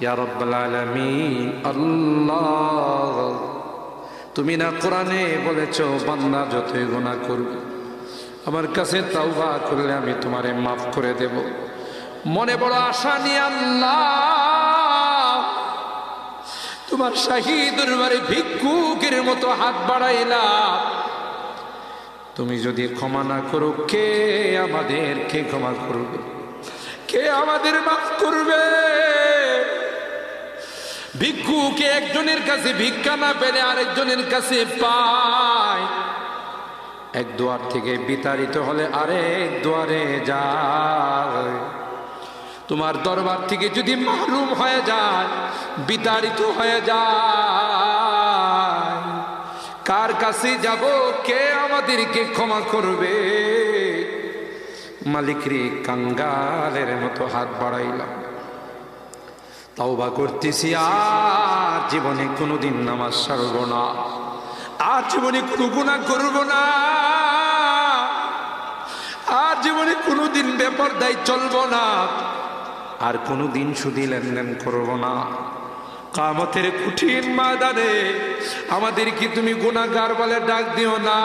ইয়া রাব্বাল আলামিন। আল্লাহ, তুমি না কোরআনে বলেছো বান্দা যতই গুনাহ করবে আমার কাছে তাওবা করলে আমি তোমারে মাফ করে দেব। মনে বড় আশা নিয়ে আল্লাহ তোমার শাহী দরবারে ভিক্ষুকের মতো হাত বাড়াইলাম। তুমি যদি ক্ষমা না করো, কে আমাদেরকে ক্ষমা করবে? কে আমাদের মাফ করবে? ভিক্ষুকে একজনের কাছে ভিক্ষা না পেলে আরেকজনের কাছে পায়। এক দুয়ার থেকে বিতাড়িত হলে আরেক দুয়ারে যায়। তোমার দরবার থেকে যদি মাহরুম হয়ে যায়, বিতাড়িত হয়ে যায়, কার কাছে যাব? কে আমাদেরকে ক্ষমা করবে? মালিক রে, কাঙ্গালের মতো হাত বাড়াইলাম, তাওবা করতেছি, আর জীবনে কোনোদিন নামাজ ছাড়ব না, আর জীবনে কোনো গুনাহ করব না, আর জীবনে কোনোদিন বেপরদায় চলব না, আর কোনোদিন সুদী লেনদেন করব না। কিয়ামতের কঠিন ময়দানে আমাদেরকে তুমি গুনাহগার বলে ডাক দিও না।